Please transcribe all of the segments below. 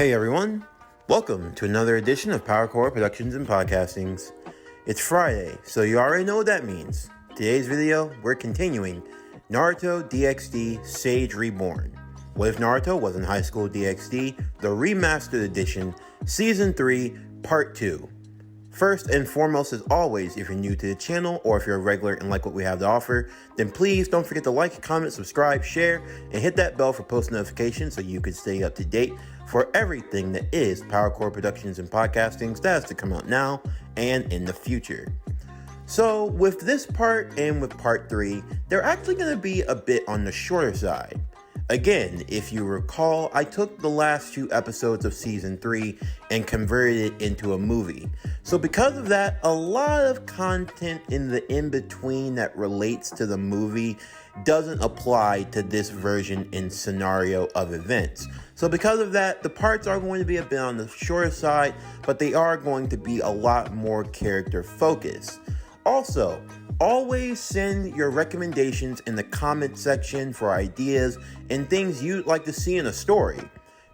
Hey everyone, welcome to another edition of PowerCore Productions and Podcastings. It's Friday, so you already know what that means. Today's video, we're continuing Naruto DxD Sage Reborn. What if Naruto wasn't HighSchool DxD, the Remastered Edition, Season 3, Part 2. First and foremost, as always, if you're new to the channel or if you're a regular and like what we have to offer, then please don't forget to like, comment, subscribe, share, and hit that bell for post notifications so you can stay up to date for everything that is PowerCore Productions and Podcastings that has to come out now and in the future. So with this part and with part 3, they're actually going to be a bit on the shorter side. Again, if you recall, I took the last 2 episodes of Season 3 and converted it into a movie. So because of that, a lot of content in the in-between that relates to the movie doesn't apply to this version and scenario of events. So because of that, the parts are going to be a bit on the shorter side, but they are going to be a lot more character focused. Also, always send your recommendations in the comment section for ideas and things you'd like to see in a story,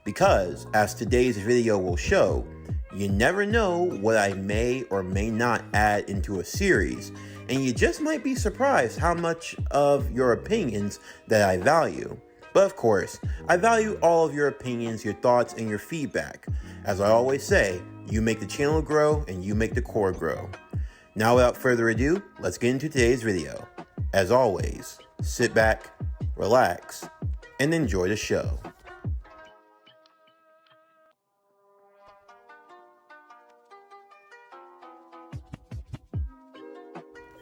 because as today's video will show, you never know what I may or may not add into a series, and you just might be surprised how much of your opinions that I value. But of course, I value all of your opinions, your thoughts, and your feedback. As I always say, you make the channel grow and you make the core grow. Now without further ado, let's get into today's video. As always, sit back, relax, and enjoy the show.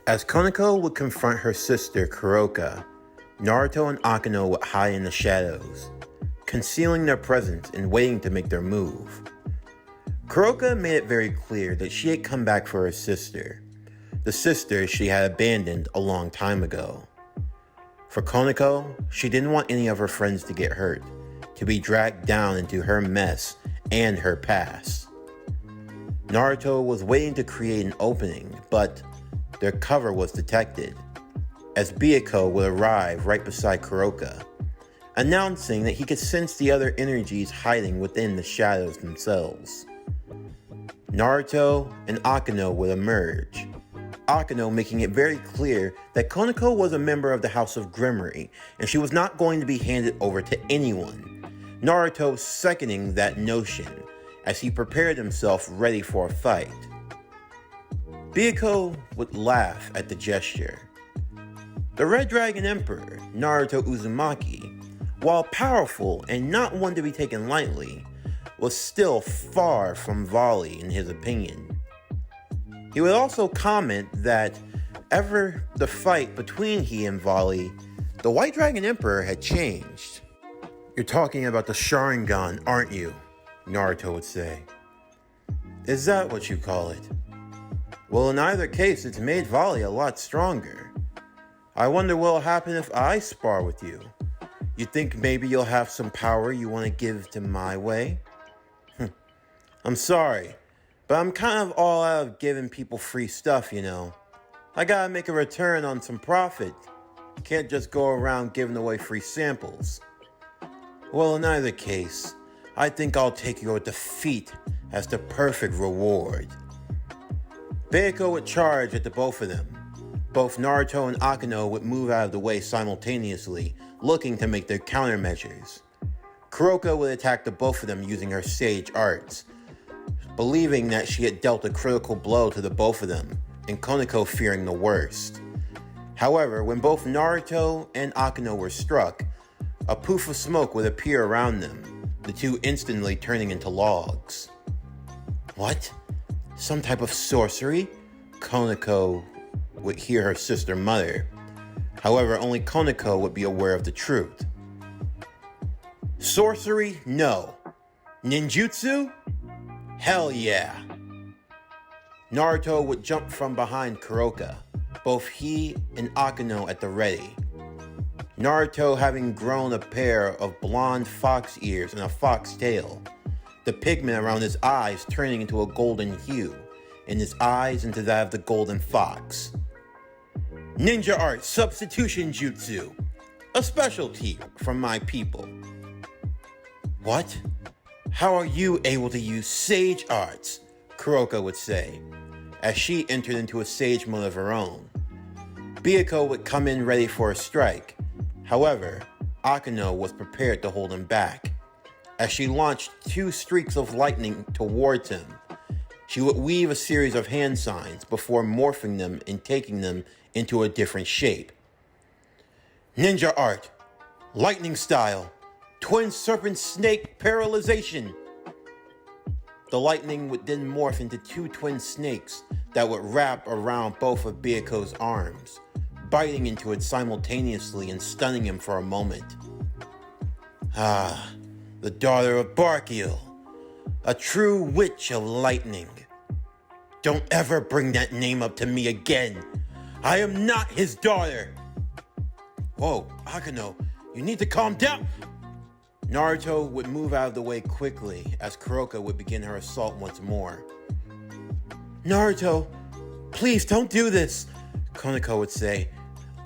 As Koneko would confront her sister Kuroka, Naruto and Akeno would hide in the shadows, concealing their presence and waiting to make their move. Kuroka made it very clear that she had come back for her sister, the sister she had abandoned a long time ago. For Koneko, she didn't want any of her friends to get hurt, to be dragged down into her mess and her past. Naruto was waiting to create an opening, but their cover was detected, as Byakuya would arrive right beside Kuroka, announcing that he could sense the other energies hiding within the shadows themselves. Naruto and Akeno would emerge, Akeno making it very clear that Koneko was a member of the House of Grimory and she was not going to be handed over to anyone, Naruto seconding that notion as he prepared himself ready for a fight. Byakuya would laugh at the gesture. The Red Dragon Emperor, Naruto Uzumaki, while powerful and not one to be taken lightly, was still far from volley in his opinion. He would also comment that ever the fight between he and Volley, the White Dragon Emperor had changed. "You're talking about the Sharingan, aren't you?" Naruto would say. "Is that what you call it? Well, in either case, it's made Volley a lot stronger. I wonder what'll happen if I spar with you. You think maybe you'll have some power you want to give to my way? I'm sorry, but I'm kind of all out of giving people free stuff, you know. I gotta make a return on some profit. Can't just go around giving away free samples. Well, in either case, I think I'll take your defeat as the perfect reward." Byakuya would charge at the both of them. Both Naruto and Akeno would move out of the way simultaneously, looking to make their countermeasures. Kuroka would attack the both of them using her sage arts, believing that she had dealt a critical blow to the both of them, and Koneko fearing the worst. However, when both Naruto and Akeno were struck, a poof of smoke would appear around them, the two instantly turning into logs. "What? Some type of sorcery?" Koneko would hear her sister mutter. However, only Koneko would be aware of the truth. "Sorcery? No. Ninjutsu? Hell yeah." Naruto would jump from behind Kuroka, both he and Akeno at the ready. Naruto having grown a pair of blonde fox ears and a fox tail, the pigment around his eyes turning into a golden hue, and his eyes into that of the golden fox. "Ninja art substitution jutsu, a specialty from my people." "What? How are you able to use sage arts? Kuroka would say, as she entered into a sage mode of her own. Byakuya would come in ready for a strike. However, Akeno was prepared to hold him back. As she launched 2 streaks of lightning towards him, she would weave a series of hand signs before morphing them and taking them into a different shape. Ninja art, lightning style, twin serpent snake paralyzation. The lightning would then morph into 2 twin snakes that would wrap around both of Byakuya's arms, biting into it simultaneously and stunning him for a moment. Ah, the daughter of Barkiel, a true witch of lightning. Don't ever bring that name up to me again. I am not his daughter. Whoa, Akeno, you need to calm down. Naruto would move out of the way quickly as Kuroka would begin her assault once more. Naruto, please don't do this, Koneko would say.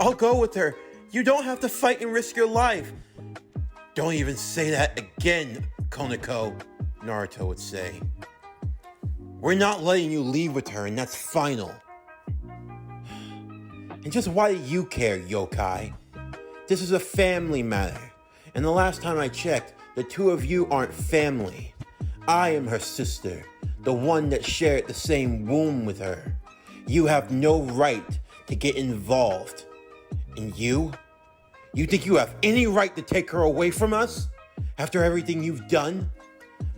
I'll go with her. You don't have to fight and risk your life. Don't even say that again, Koneko, Naruto would say. We're not letting you leave with her, and that's final. And just why do you care, yokai? This is a family matter, and the last time I checked, the 2 of you aren't family. I am her sister, the one that shared the same womb with her. You have no right to get involved. And you? You think you have any right to take her away from us? After everything you've done?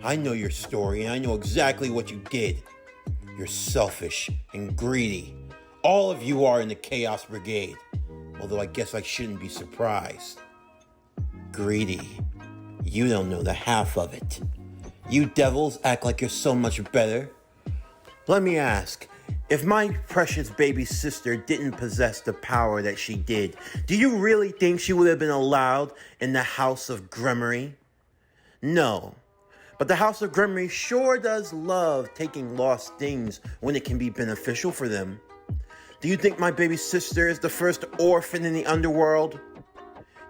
I know your story, and I know exactly what you did. You're selfish and greedy. All of you are in the Chaos Brigade. Although I guess I shouldn't be surprised. Greedy. You don't know the half of it. You devils act like you're so much better. Let me ask, if my precious baby sister didn't possess the power that she did, do you really think she would have been allowed in the House of Gremory? No. But the House of Gremory sure does love taking lost things when it can be beneficial for them. Do you think my baby sister is the first orphan in the underworld?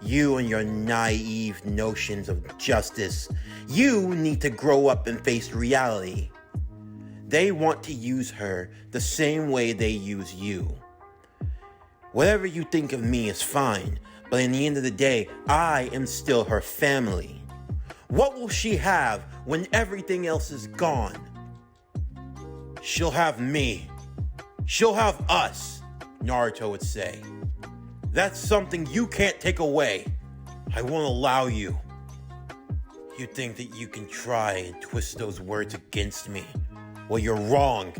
You and your naive notions of justice. You need to grow up and face reality. They want to use her the same way they use you. Whatever you think of me is fine, but in the end of the day, I am still her family. What will she have when everything else is gone? She'll have me. She'll have us, Naruto would say. That's something you can't take away. I won't allow you. You think that you can try and twist those words against me? Well, you're wrong.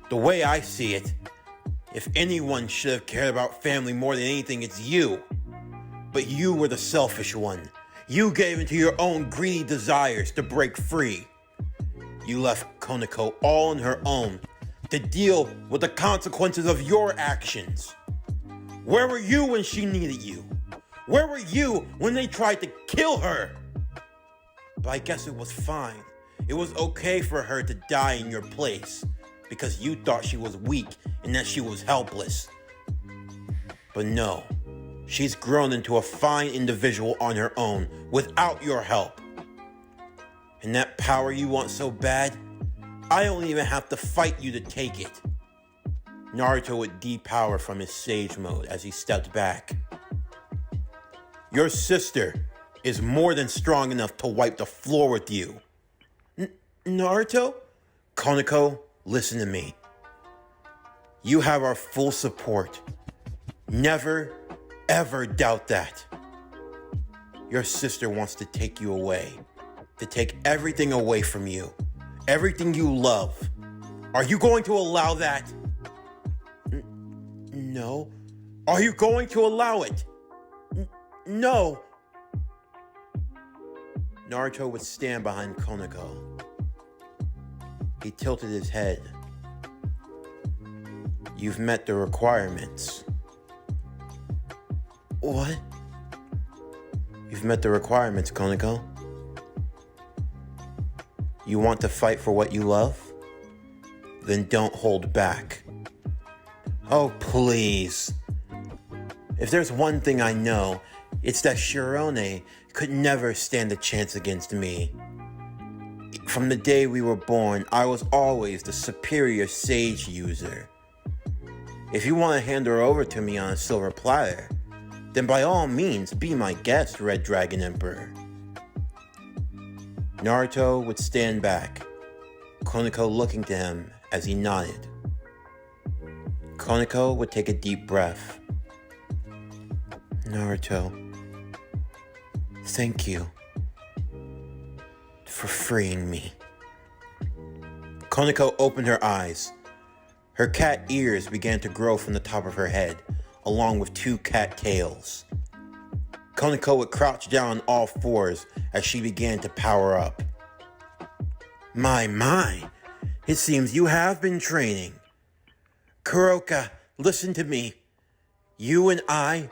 The way I see it, if anyone should have cared about family more than anything, it's you. But you were the selfish one. You gave into your own greedy desires to break free. You left Koneko all on her own to deal with the consequences of your actions. Where were you when she needed you? Where were you when they tried to kill her? But I guess it was fine. It was okay for her to die in your place because you thought she was weak and that she was helpless. But no, she's grown into a fine individual on her own without your help. And that power you want so bad, I don't even have to fight you to take it. Naruto would depower from his sage mode as he stepped back. Your sister is more than strong enough to wipe the floor with you. Naruto? Koneko, listen to me. You have our full support. Never, ever doubt that. Your sister wants to take you away. To take everything away from you. Everything you love. Are you going to allow that? No. Are you going to allow it? No. Naruto would stand behind Koneko. He tilted his head. You've met the requirements. What? You've met the requirements, Koneko. You want to fight for what you love? Then don't hold back. Oh, please. If there's one thing I know, it's that Shirone could never stand a chance against me. From the day we were born, I was always the superior sage user. If you want to hand her over to me on a silver platter, then by all means be my guest, Red Dragon Emperor. Naruto would stand back, Koneko looking to him as he nodded. Koneko would take a deep breath. Naruto, thank you for freeing me. Koneko opened her eyes. Her cat ears began to grow from the top of her head, along with 2 cat tails. Koneko would crouch down on all fours as she began to power up. My, it seems you have been training. Kuroka, listen to me. You and I,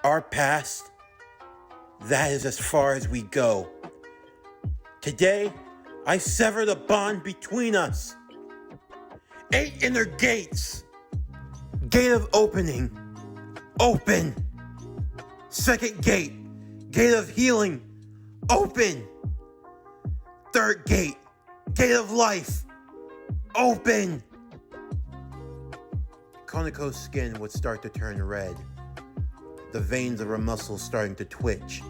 our past, that is as far as we go. Today, I sever the bond between us. 8 inner gates. Gate of opening. Open. Second gate. Gate of healing. Open. Third gate. Gate of life. Open. Koneko's skin would start to turn red. The veins of her muscles starting to twitch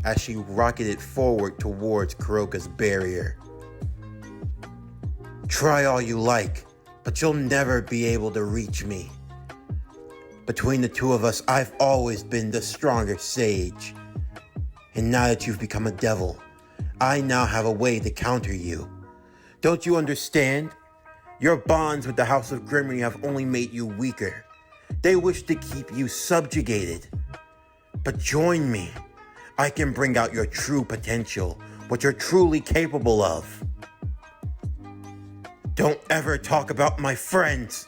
as she rocketed forward towards Kuroka's barrier. Try all you like, but you'll never be able to reach me. Between the two of us, I've always been the stronger sage. And now that you've become a devil, I now have a way to counter you. Don't you understand? Your bonds with the House of Grimmery have only made you weaker. They wish to keep you subjugated. But join me. I can bring out your true potential, what you're truly capable of. Don't ever talk about my friends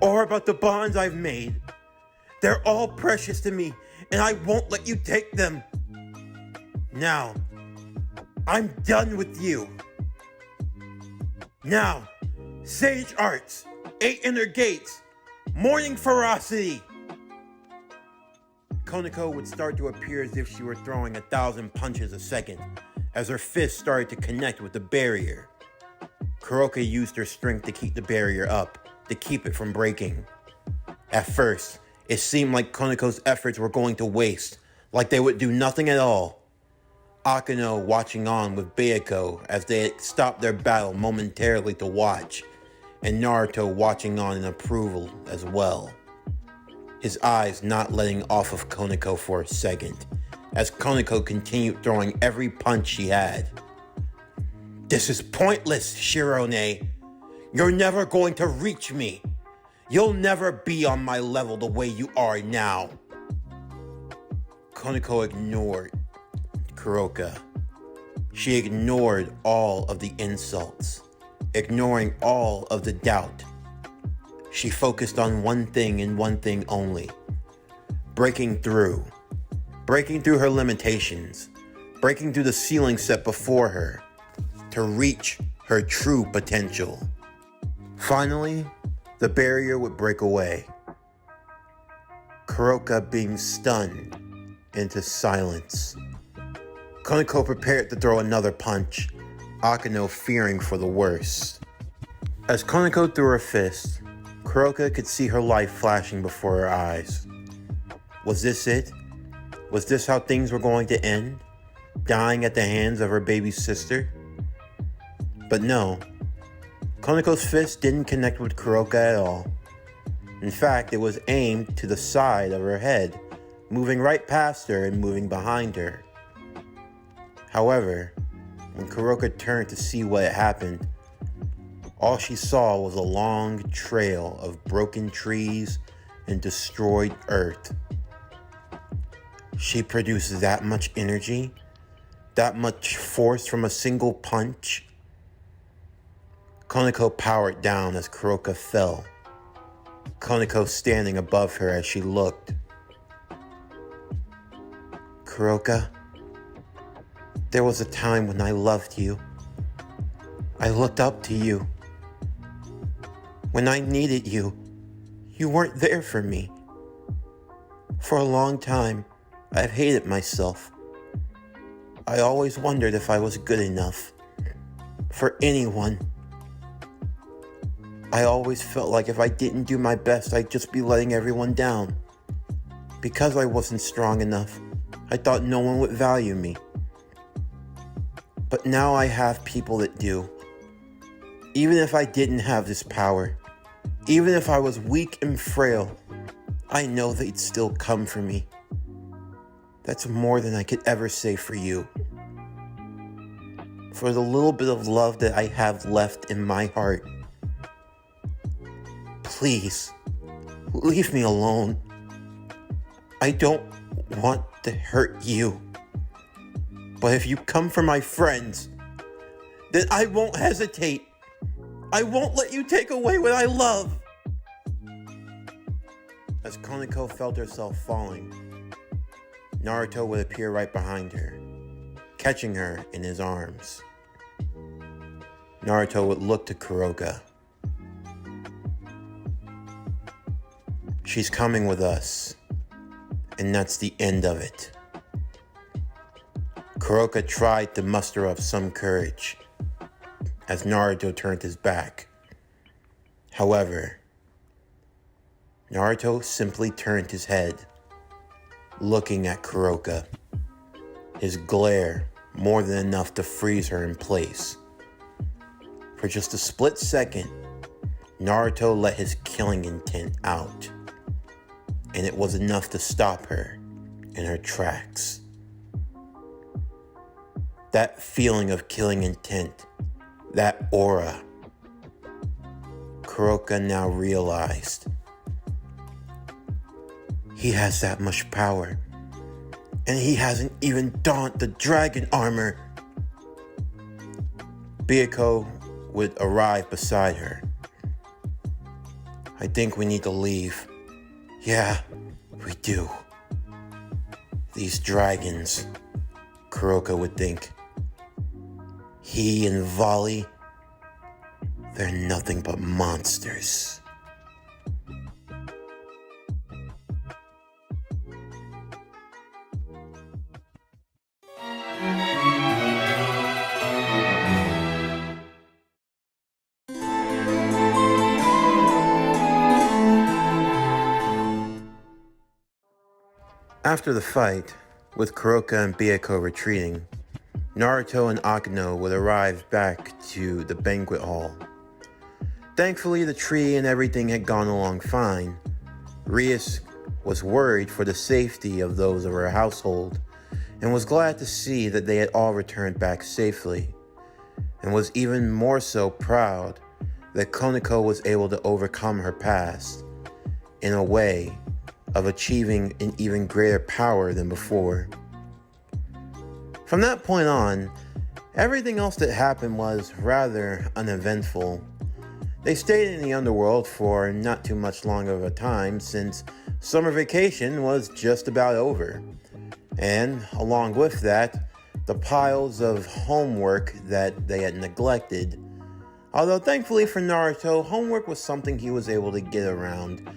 or about the bonds I've made. They're all precious to me, and I won't let you take them. Now, I'm done with you. Now, Sage Arts, 8 inner gates, Morning Ferocity. Koneko would start to appear as if she were throwing 1,000 punches a second, as her fists started to connect with the barrier. Kuroka used her strength to keep the barrier up, to keep it from breaking. At first, it seemed like Koneko's efforts were going to waste, like they would do nothing at all. Akeno watching on with Bayako as they had stopped their battle momentarily to watch, and Naruto watching on in approval as well. His eyes not letting off of Koneko for a second, as Koneko continued throwing every punch she had. This is pointless, Shirone. You're never going to reach me. You'll never be on my level the way you are now. Koneko ignored Kuroka. She ignored all of the insults, ignoring all of the doubt. She focused on one thing and one thing only. Breaking through her limitations, breaking through the ceiling set before her to reach her true potential. Finally, the barrier would break away. Kuroka being stunned into silence. Koneko prepared to throw another punch, Akeno fearing for the worst. As Koneko threw her fist, Kuroka could see her life flashing before her eyes. Was this it? Was this how things were going to end? Dying at the hands of her baby sister? But no, Koneko's fist didn't connect with Kuroka at all. In fact, it was aimed to the side of her head, moving right past her and moving behind her. However, when Kuroka turned to see what had happened, all she saw was a long trail of broken trees and destroyed earth. She produced that much energy, that much force from a single punch. Koneko powered down as Kuroka fell, Koneko standing above her as she looked. Kuroka, there was a time when I loved you. I looked up to you. When I needed you, you weren't there for me. For a long time, I've hated myself. I always wondered if I was good enough. for anyone. I always felt like if I didn't do my best, I'd just be letting everyone down. Because I wasn't strong enough, I thought no one would value me. But now I have people that do. Even if I didn't have this power, even if I was weak and frail, I know they'd still come for me. That's more than I could ever say for you. For the little bit of love that I have left in my heart. Please, leave me alone. I don't want to hurt you. But if you come for my friends, then I won't hesitate. I won't let you take away what I love. As Koneko felt herself falling, Naruto would appear right behind her, catching her in his arms. Naruto would look to Kuroka. She's coming with us, and that's the end of it. Kuroka tried to muster up some courage as Naruto turned his back. However, Naruto simply turned his head, looking at Kuroka, his glare more than enough to freeze her in place. For just a split second, Naruto let his killing intent out, and it was enough to stop her in her tracks. That feeling of killing intent, that aura, Kuroka now realized. He has that much power, and he hasn't even donned the dragon armor. Byakuya would arrive beside her. I think we need to leave. Yeah, we do. These dragons, Kuroka would think. He and Volley, they're nothing but monsters. After the fight, with Kuroka and Byakuya retreating, Naruto and Akeno would arrive back to the banquet hall. Thankfully, the tree and everything had gone along fine. Rias was worried for the safety of those of her household, and was glad to see that they had all returned back safely, and was even more so proud that Koneko was able to overcome her past in a way of achieving an even greater power than before. From that point on, everything else that happened was rather uneventful. They stayed in the underworld for not too much longer of a time, since summer vacation was just about over. And along with that, the piles of homework that they had neglected. Although thankfully for Naruto, homework was something he was able to get around.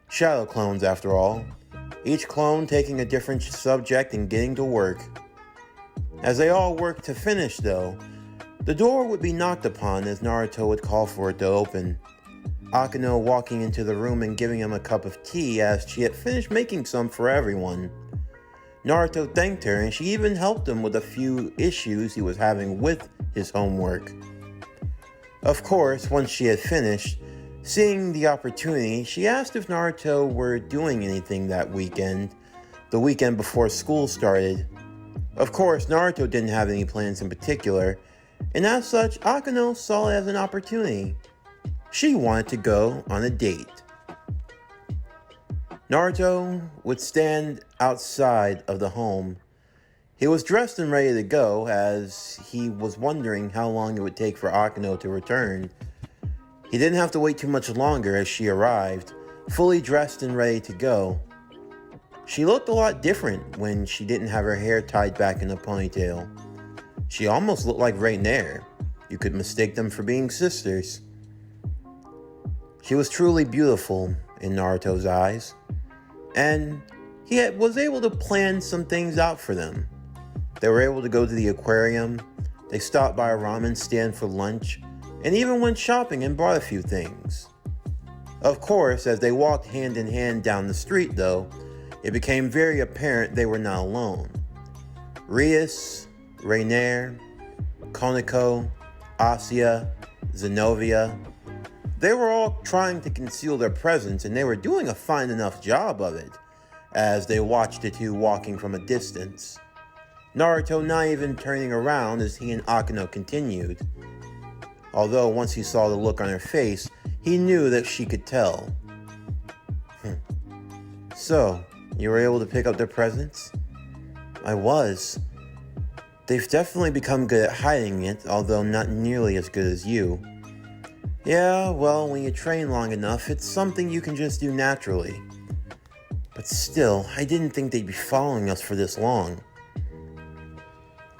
Shadow clones after all, each clone taking a different subject and getting to work. As they all worked to finish though, the door would be knocked upon as Naruto would call for it to open. Akeno walking into the room and giving him a cup of tea as she had finished making some for everyone. Naruto thanked her, and she even helped him with a few issues he was having with his homework. Of course, once she had finished, seeing the opportunity, she asked if Naruto were doing anything that weekend, the weekend before school started. Of course, Naruto didn't have any plans in particular, and as such, Akeno saw it as an opportunity. She wanted to go on a date. Naruto would stand outside of the home. He was dressed and ready to go, as he was wondering how long it would take for Akeno to return. He didn't have to wait too much longer as she arrived, fully dressed and ready to go. She looked a lot different when she didn't have her hair tied back in a ponytail. She almost looked like Rainier. You could mistake them for being sisters. She was truly beautiful in Naruto's eyes, and he was able to plan some things out for them. They were able to go to the aquarium, They stopped by a ramen stand for lunch and even went shopping and bought a few things. Of course, as they walked hand in hand down the street though, it became very apparent they were not alone. Rias, Rainier, Koneko, Asia, Zenobia, they were all trying to conceal their presence, and they were doing a fine enough job of it as they watched the two walking from a distance. Naruto not even turning around as he and Akeno continued. Although once he saw the look on her face, he knew that she could tell. So, you were able to pick up their presents? I was. They've definitely become good at hiding it, although not nearly as good as you. Yeah, well, when you train long enough, it's something you can just do naturally. But still, I didn't think they'd be following us for this long.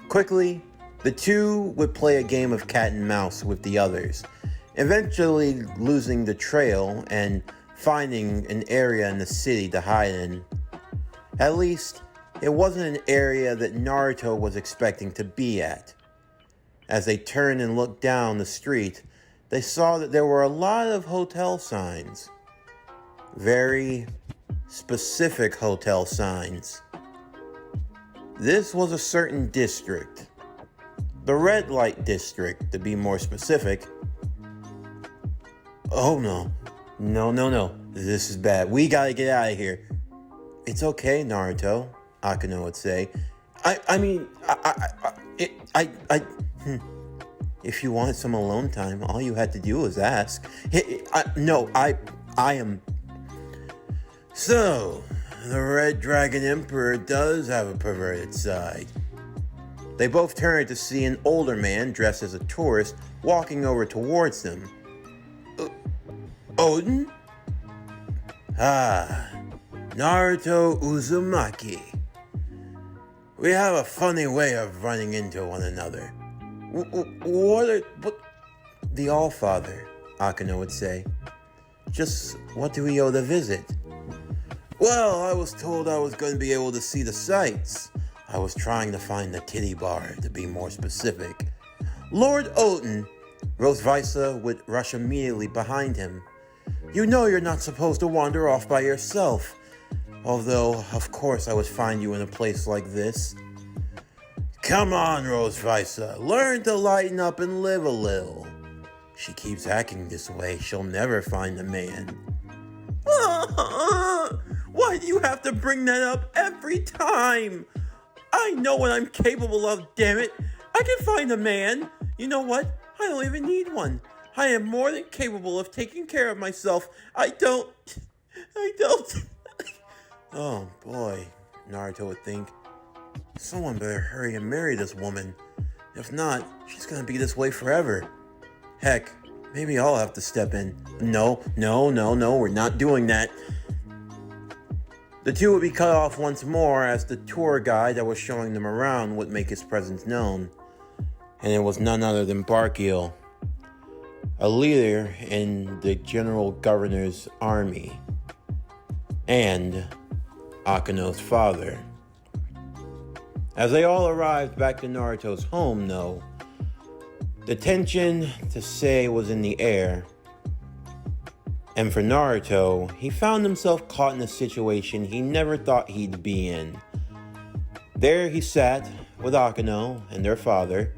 Quickly, the two would play a game of cat and mouse with the others, eventually losing the trail and finding an area in the city to hide in. At least, it wasn't an area that Naruto was expecting to be at. As they turned and looked down the street, they saw that there were a lot of hotel signs. Very specific hotel signs. This was a certain district. The red light district, to be more specific. Oh no. No. This is bad. We gotta get out of here. It's okay, Naruto, Akeno would say. If you wanted some alone time, all you had to do was ask. I am. So, the Red Dragon Emperor does have a perverted side. They both turned to see an older man dressed as a tourist walking over towards them. Odin? Naruto Uzumaki. We have a funny way of running into one another. What? The Allfather, Akeno would say. Just what do we owe the visit? Well, I was told I was going to be able to see the sights. I was trying to find the titty bar, to be more specific. Lord Oten, Rosvisa would rush immediately behind him. You know you're not supposed to wander off by yourself. Although, of course, I would find you in a place like this. Come on, Rosvisa, learn to lighten up and live a little. She keeps acting this way, she'll never find a man. Why do you have to bring that up every time? I know what I'm capable of, damn it. I can find a man. You know what? I don't even need one. I am more than capable of taking care of myself. I don't. Oh boy, Naruto would think. Someone better hurry and marry this woman. If not, she's gonna be this way forever. Heck, maybe I'll have to step in. No, we're not doing that. The two would be cut off once more as the tour guide that was showing them around would make his presence known. And it was none other than Barkeel, a leader in the general governor's army, and Akeno's father. As they all arrived back to Naruto's home, though, the tension, to say, was in the air. And for Naruto, he found himself caught in a situation he never thought he'd be in. There he sat with Akeno and their father,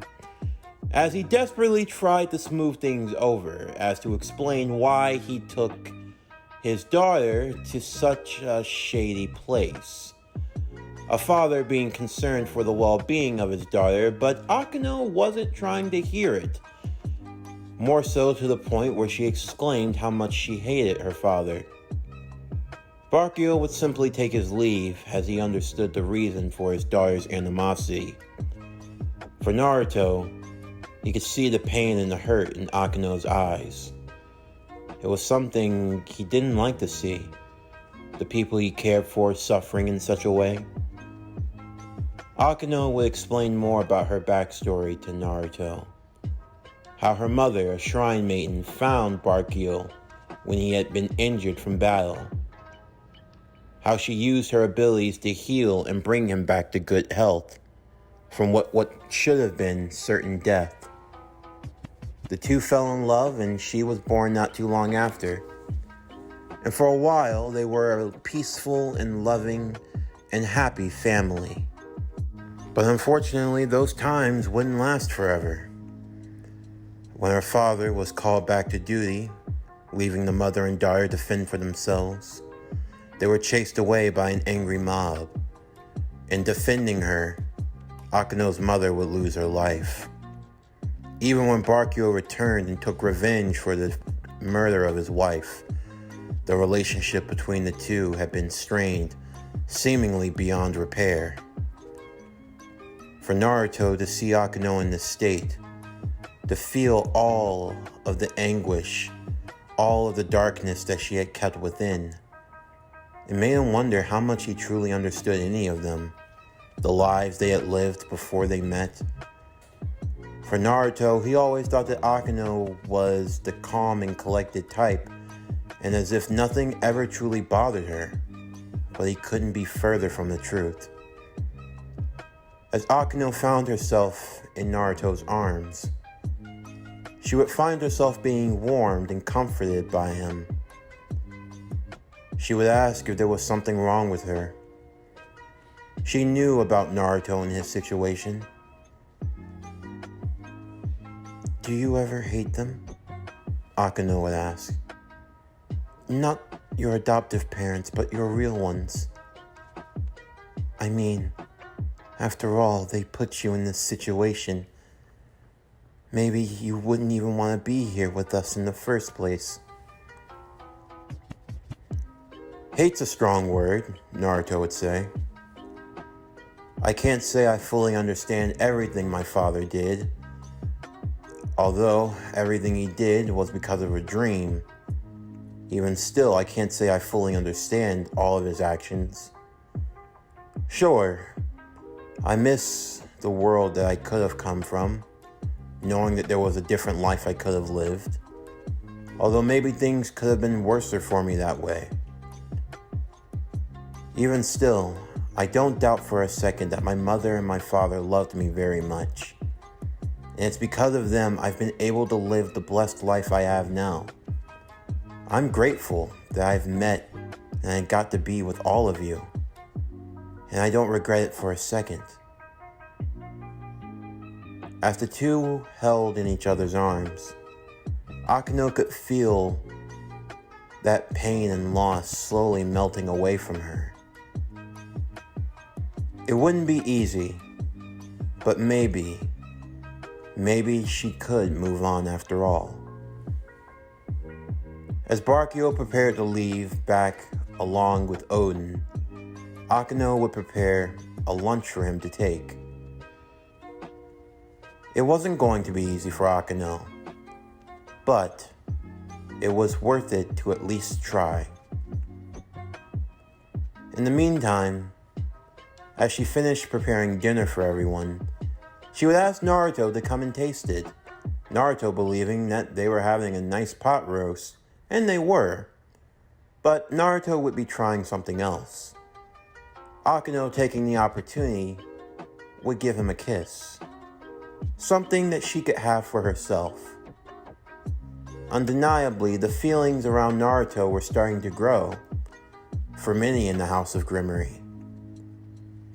as he desperately tried to smooth things over, as to explain why he took his daughter to such a shady place. A father being concerned for the well-being of his daughter, but Akeno wasn't trying to hear it. More so to the point where she exclaimed how much she hated her father. Barkeel would simply take his leave as he understood the reason for his daughter's animosity. For Naruto, he could see the pain and the hurt in Akeno's eyes. It was something he didn't like to see, the people he cared for suffering in such a way. Akeno would explain more about her backstory to Naruto. How her mother, a shrine maiden, found Barkeel when he had been injured from battle. How she used her abilities to heal and bring him back to good health. from what should have been certain death. The two fell in love, and she was born not too long after. And for a while, they were a peaceful and loving and happy family. But unfortunately, those times wouldn't last forever. When her father was called back to duty, leaving the mother and daughter to fend for themselves, they were chased away by an angry mob. In defending her, Akeno's mother would lose her life. Even when Bakio returned and took revenge for the murder of his wife, the relationship between the two had been strained, seemingly beyond repair. For Naruto to see Akeno in this state, to feel all of the anguish, all of the darkness that she had kept within, it made him wonder how much he truly understood any of them, the lives they had lived before they met. For Naruto, he always thought that Akeno was the calm and collected type, and as if nothing ever truly bothered her, but he couldn't be further from the truth. As Akeno found herself in Naruto's arms, she would find herself being warmed and comforted by him. She would ask if there was something wrong with her. She knew about Naruto and his situation. "Do you ever hate them?" Akeno would ask. "Not your adoptive parents, but your real ones. I mean, after all, they put you in this situation. Maybe you wouldn't even want to be here with us in the first place." "Hate's a strong word," Naruto would say. "I can't say I fully understand everything my father did. Although everything he did was because of a dream, even still, I can't say I fully understand all of his actions. Sure, I miss the world that I could have come from, knowing that there was a different life I could have lived. Although maybe things could have been worse for me that way. Even still, I don't doubt for a second that my mother and my father loved me very much. And it's because of them I've been able to live the blessed life I have now. I'm grateful that I've met and I got to be with all of you. And I don't regret it for a second." As the two held in each other's arms, Akeno could feel that pain and loss slowly melting away from her. It wouldn't be easy, but maybe she could move on after all. As Bakio prepared to leave back along with Odin, Akeno would prepare a lunch for him to take. It wasn't going to be easy for Akeno, but it was worth it to at least try. In the meantime, as she finished preparing dinner for everyone, she would ask Naruto to come and taste it, Naruto believing that they were having a nice pot roast, and they were, but Naruto would be trying something else. Akeno, taking the opportunity, would give him a kiss, something that she could have for herself. Undeniably, the feelings around Naruto were starting to grow, for many in the House of Grimmery.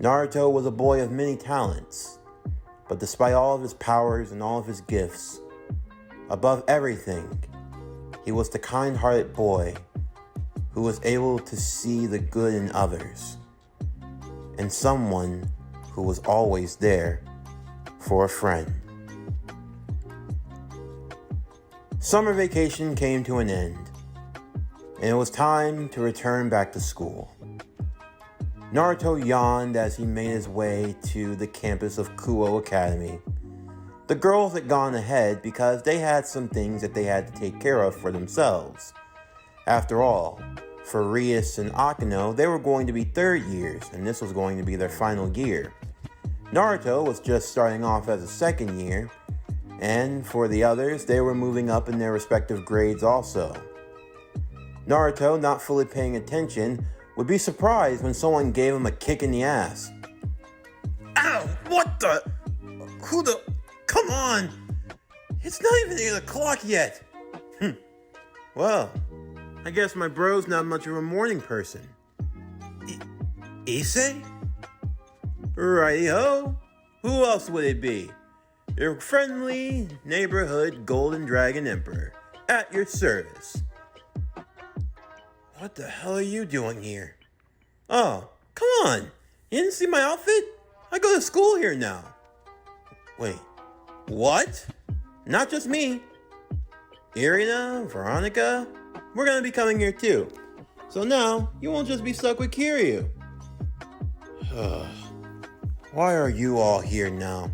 Naruto was a boy of many talents, but despite all of his powers and all of his gifts, above everything, he was the kind-hearted boy who was able to see the good in others, and someone who was always there for a friend. Summer vacation came to an end, and it was time to return back to school. Naruto yawned as he made his way to the campus of Kuo Academy. The girls had gone ahead because they had some things that they had to take care of for themselves. After all, for Rias and Akeno, they were going to be third years, and this was going to be their final year. Naruto was just starting off as a second year, and for the others, they were moving up in their respective grades also. Naruto, not fully paying attention, would be surprised when someone gave him a kick in the ass. Ow! What the? Who the? Come on! It's not even 8 o'clock yet! Well, I guess my bro's not much of a morning person. Issei? Righty-ho! Who else would it be? Your friendly neighborhood Golden Dragon Emperor, at your service. What the hell are you doing here? Oh, come on! You didn't see my outfit? I go to school here now. Wait, what? Not just me. Irina, Veronica, we're gonna be coming here too. So now, you won't just be stuck with Kiryu. Why are you all here now?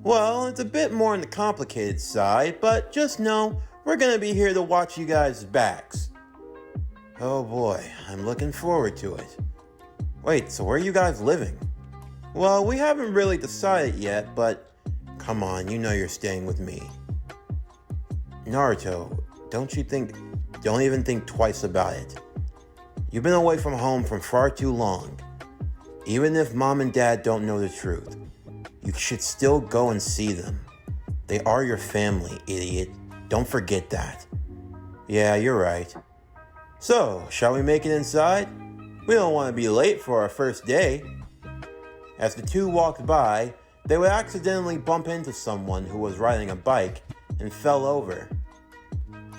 Well, it's a bit more on the complicated side, but just know we're gonna be here to watch you guys' backs. Oh boy, I'm looking forward to it. Wait, so where are you guys living? Well, we haven't really decided yet, but come on, you know you're staying with me. Naruto, don't even think twice about it. You've been away from home for far too long. Even if mom and dad don't know the truth, you should still go and see them. They are your family, idiot. Don't forget that. Yeah, you're right. So, shall we make it inside? We don't want to be late for our first day. As the two walked by, they would accidentally bump into someone who was riding a bike and fell over.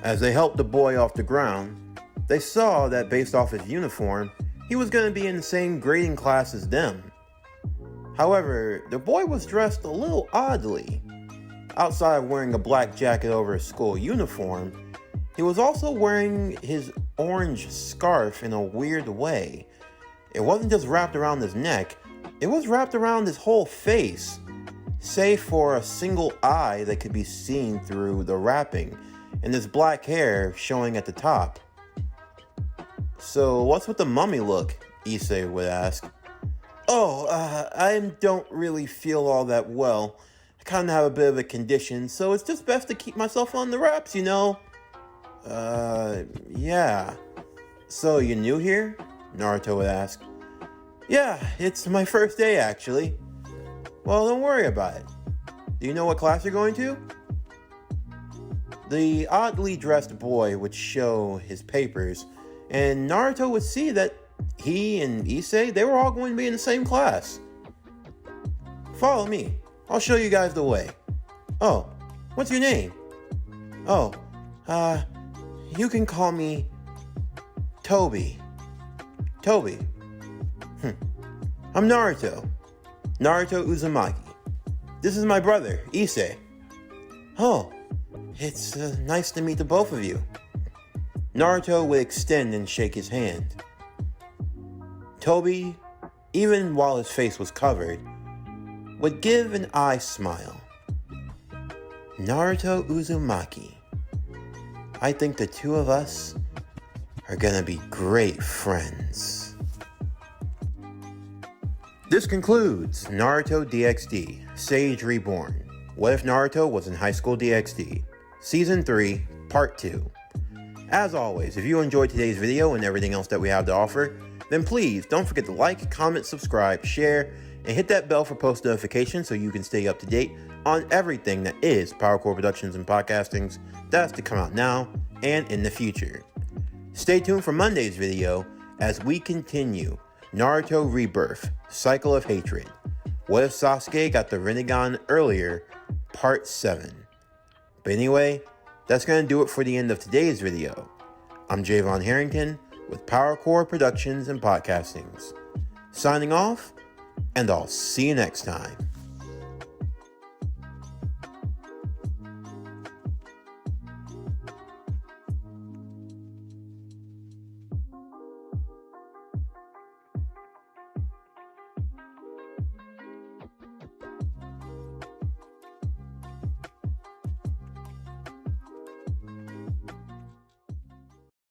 As they helped the boy off the ground, they saw that based off his uniform, he was going to be in the same grading class as them. However, the boy was dressed a little oddly. Outside of wearing a black jacket over his school uniform, he was also wearing his orange scarf in a weird way. It wasn't just wrapped around his neck, it was wrapped around his whole face, save for a single eye that could be seen through the wrapping, and his black hair showing at the top. So what's with the mummy look? Issei would ask. I don't really feel all that well. I kind of have a bit of a condition, so it's just best to keep myself on the wraps, you know? Yeah. So you new here? Naruto would ask. Yeah, it's my first day actually. Well, don't worry about it. Do you know what class you're going to? The oddly dressed boy would show his papers, and Naruto would see that he and Issei, they were all going to be in the same class. Follow me. I'll show you guys the way. Oh, what's your name? Oh, you can call me Toby. Toby. I'm Naruto. Naruto Uzumaki. This is my brother, Issei. Oh, it's nice to meet the both of you. Naruto would extend and shake his hand. Toby, even while his face was covered, would give an eye smile. Naruto Uzumaki. I think the two of us are gonna be great friends. This concludes Naruto DxD, Sage Reborn. What if Naruto was in high school DxD? Season 3, Part 2. As always, if you enjoyed today's video and everything else that we have to offer, then please don't forget to like, comment, subscribe, share, and hit that bell for post notifications so you can stay up to date on everything that is PowerCore Productions and Podcastings that's to come out now and in the future. Stay tuned for Monday's video as we continue Naruto Rebirth, Cycle of Hatred. What if Sasuke got the Rinnegan earlier? Part 7. But anyway, that's going to do it for the end of today's video. I'm Javon Harrington with PowerCore Productions and Podcastings. Signing off, and I'll see you next time.